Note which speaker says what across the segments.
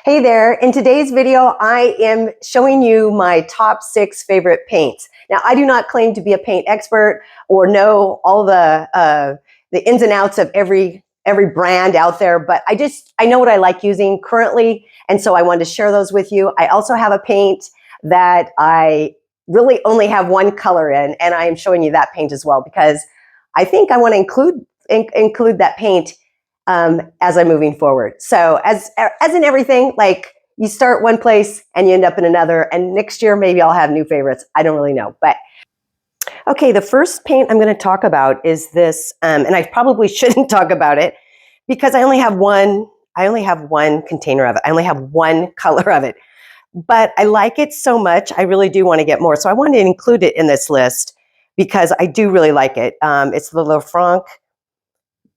Speaker 1: Hey there, in today's video, I am showing you my top 6 favorite paints. Now, I do not claim to be a paint expert or know all the ins and outs of every brand out there, but I know what I like using currently, and so I wanted to share those with you. I also have a paint that I really only have one color in, and I am showing you that paint as well because I think I want to include that paint as I'm moving forward. So as in everything, like you start one place and you end up in another, and next year maybe I'll have new favorites. I don't really know, but okay. The first paint I'm going to talk about is this, and I probably shouldn't talk about it because I only have one container of it. I only have one color of it, but I like it so much. I really do want to get more, so I wanted to include it in this list because I do really like it. It's the Lefranc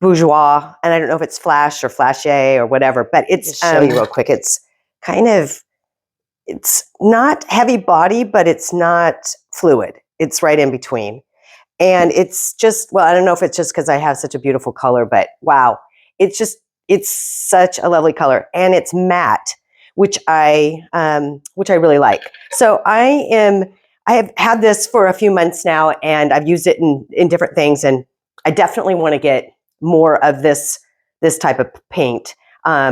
Speaker 1: Bourgeois, and I don't know if it's flash or flashe or whatever, but it's show you real quick. It's not heavy body, but it's not fluid. It's right in between. And it's just, well, I don't know if it's just because I have such a beautiful color, but wow, it's such a lovely color, and it's matte, which I really like. So I have had this for a few months now, and I've used it in different things, and I definitely want to get more of this type of paint,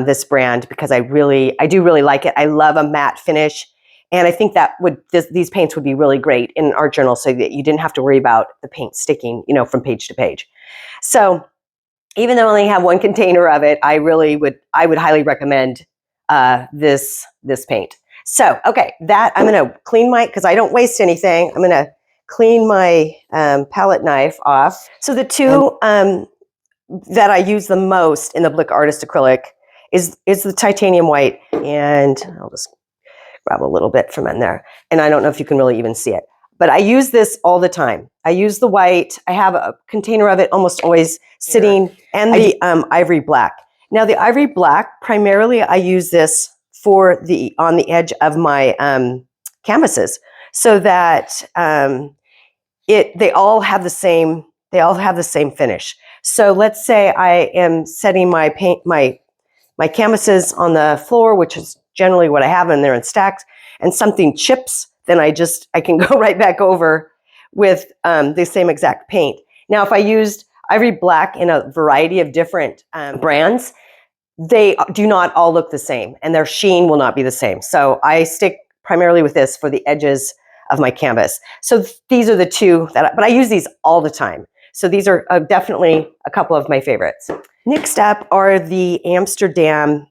Speaker 1: this brand, because I do really like it. I love a matte finish, and I think that these paints would be really great in an art journal, so that you didn't have to worry about the paint sticking, from page to page. So even though I only have one container of it, I would highly recommend this paint. So okay, that I'm going to clean because I don't waste anything. I'm going to clean my palette knife off. So the two that I use the most in the Blick Artist acrylic is the titanium white, and I'll just grab a little bit from in there. And I don't know if you can really even see it, but I use this all the time. I use the white. I have a container of it almost always sitting, and the ivory black. Now the ivory black, primarily I use this on the edge of my canvases, so that they all have the same finish. So let's say I am setting my canvases on the floor, which is generally what I have, and they're in stacks, and something chips, then I can go right back over with the same exact paint. Now, if I used ivory black in a variety of different brands, they do not all look the same, and their sheen will not be the same. So I stick primarily with this for the edges of my canvas. So these are the two but I use these all the time. So these are definitely a couple of my favorites. Next up are the Amsterdam.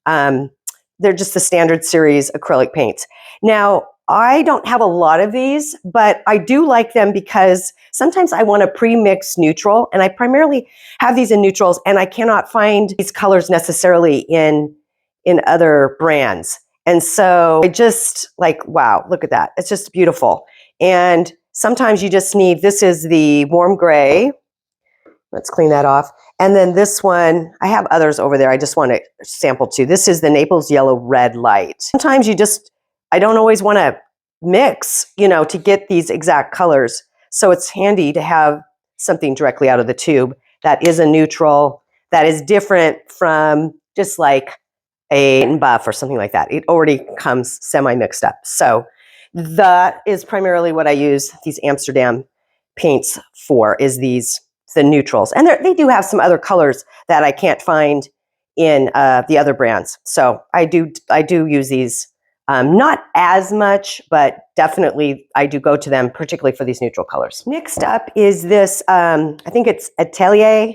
Speaker 1: They're just the standard series acrylic paints. Now, I don't have a lot of these, but I do like them because sometimes I want a pre-mixed neutral, and I primarily have these in neutrals, and I cannot find these colors necessarily in other brands. And so I just wow, look at that. It's just beautiful. And sometimes you just need, this is the warm gray. Let's clean that off. And then this one, I have others over there. I just want to sample too. This is the Naples Yellow Red Light. Sometimes I don't always want to mix, to get these exact colors. So it's handy to have something directly out of the tube that is a neutral, that is different from just like a buff or something like that. It already comes semi-mixed up. So that is primarily what I use these Amsterdam paints for, is the neutrals. And they do have some other colors that I can't find in the other brands. So I do use these, not as much, but definitely I do go to them, particularly for these neutral colors. Next up is this, I think it's Atelier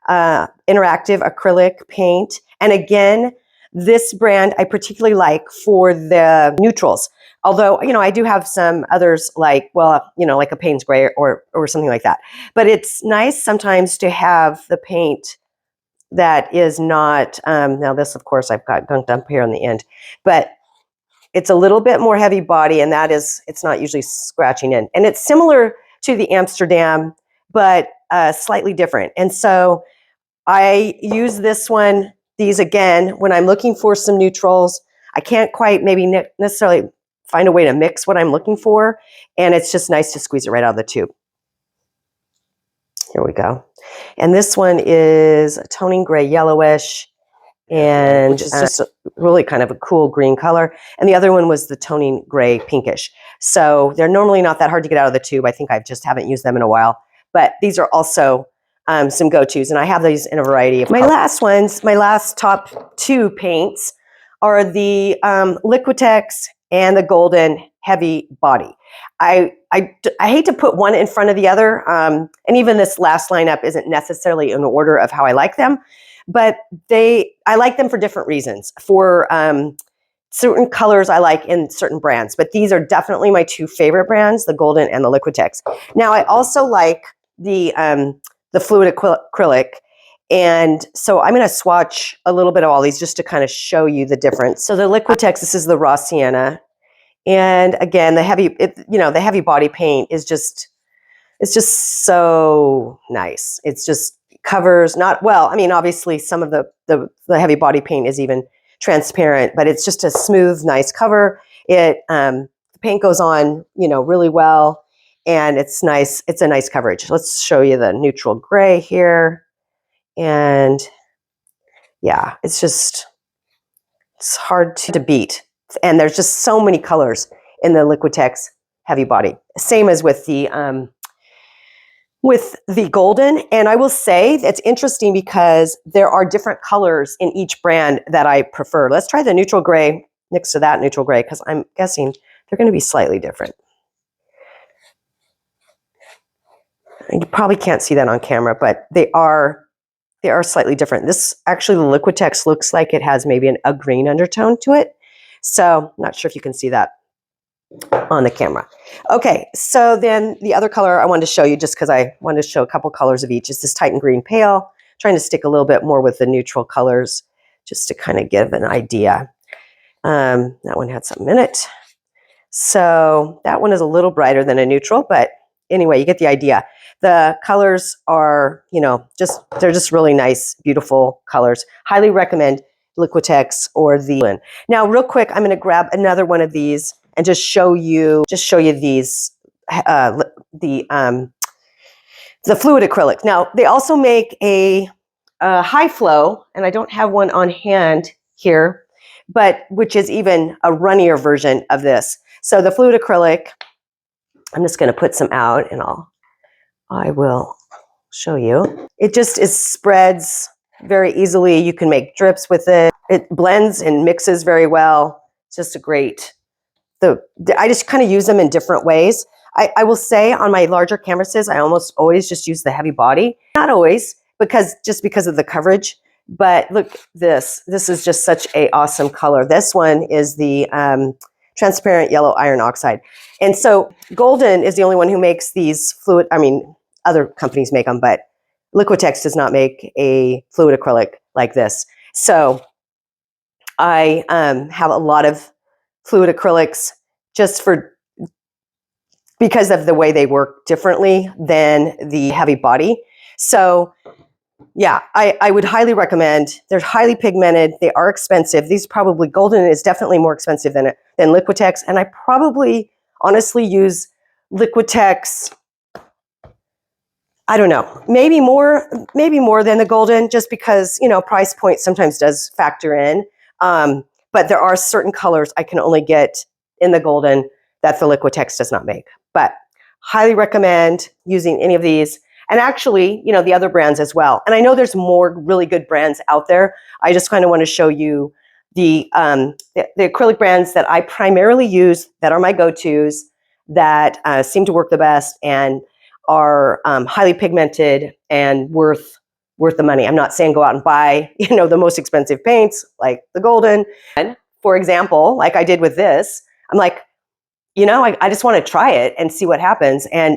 Speaker 1: interactive acrylic paint. And again, this brand I particularly like for the neutrals. Although, I do have some others like a Payne's Gray or something like that. But it's nice sometimes to have the paint that is not, now this, of course, I've got gunked up here on the end, but it's a little bit more heavy body, and it's not usually scratching in. And it's similar to the Amsterdam, but slightly different. And so I use these again, when I'm looking for some neutrals. I can't quite maybe necessarily find a way to mix what I'm looking for, and it's just nice to squeeze it right out of the tube. Here we go. And this one is a toning gray yellowish, and which is just really kind of a cool green color. And the other one was the toning gray pinkish. So they're normally not that hard to get out of the tube. I think I just haven't used them in a while. But these are also some go-tos, and I have these in a variety of colors. My last top two paints are the Liquitex and the Golden Heavy Body. I hate to put one in front of the other, and even this last lineup isn't necessarily in order of how I like them, but I like them for different reasons. For certain colors I like in certain brands, but these are definitely my two favorite brands, the Golden and the Liquitex. Now I also like the fluid acrylic, and so I'm going to swatch a little bit of all these just to kind of show you the difference. So the Liquitex, this is the raw sienna, and again the heavy body paint is just, it's just so nice. It's just covers not well. I mean, obviously some of the heavy body paint is even transparent, but it's just a smooth, nice cover. The paint goes on, really well, and it's nice. It's a nice coverage. Let's show you the neutral gray here, and yeah, it's hard to beat. And there's just so many colors in the Liquitex heavy body. Same as with the Golden. And I will say that's interesting because there are different colors in each brand that I prefer. Let's try the neutral gray next to that neutral gray, because I'm guessing they're going to be slightly different. You probably can't see that on camera, but they are slightly different. This actually, the Liquitex looks like it has maybe a green undertone to it. So I'm not sure if you can see that on the camera. Okay, so then the other color I wanted to show you, just because I wanted to show a couple colors of each, is this Titan Green Pale. Trying to stick a little bit more with the neutral colors just to kind of give an idea. That one had some in it. So that one is a little brighter than a neutral, but anyway, you get the idea. The colors are, they're just really nice, beautiful colors. Highly recommend Liquitex or the. Now, real quick, I'm going to grab another one of these and just show you these, the fluid acrylic. Now, they also make a high flow, and I don't have one on hand here, but which is even a runnier version of this. So the fluid acrylic, I'm just going to put some out, and I will show you. It just spreads very easily. You can make drips with it. It blends and mixes very well. It's just a great. I just kind of use them in different ways. I will say on my larger canvases, I almost always just use the heavy body. Not always, because of the coverage. But look, this is just such a awesome color. This one is the transparent yellow iron oxide. And so Golden is the only one who makes these fluid. I mean, other companies make them, but Liquitex does not make a fluid acrylic like this. So I have a lot of fluid acrylics just because of the way they work differently than the heavy body. So yeah, I would highly recommend. They're highly pigmented. They are expensive. These probably, Golden is definitely more expensive than Liquitex. And I probably honestly use Liquitex, I don't know, maybe more than the Golden, just because, price point sometimes does factor in. But there are certain colors I can only get in the Golden that the Liquitex does not make. But highly recommend using any of these. And actually, the other brands as well. And I know there's more really good brands out there. I just kind of want to show you the acrylic brands that I primarily use, that are my go-tos, that seem to work the best and are highly pigmented and worth the money. I'm not saying go out and buy, the most expensive paints like the Golden. And for example, like I did with this, I'm like, I just want to try it and see what happens. And,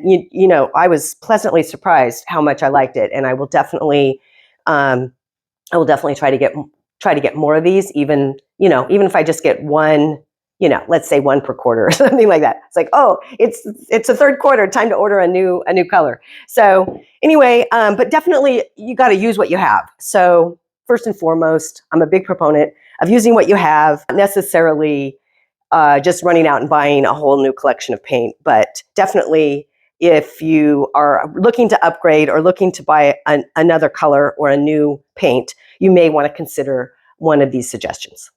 Speaker 1: I was pleasantly surprised how much I liked it. And I will definitely try to get more of these, even if I just get one, let's say one per quarter or something like that. It's like, oh, it's a third quarter, time to order a new color. So anyway, but definitely you got to use what you have. So first and foremost, I'm a big proponent of using what you have, not necessarily just running out and buying a whole new collection of paint. But definitely, if you are looking to upgrade or looking to buy another color or a new paint, you may want to consider one of these suggestions.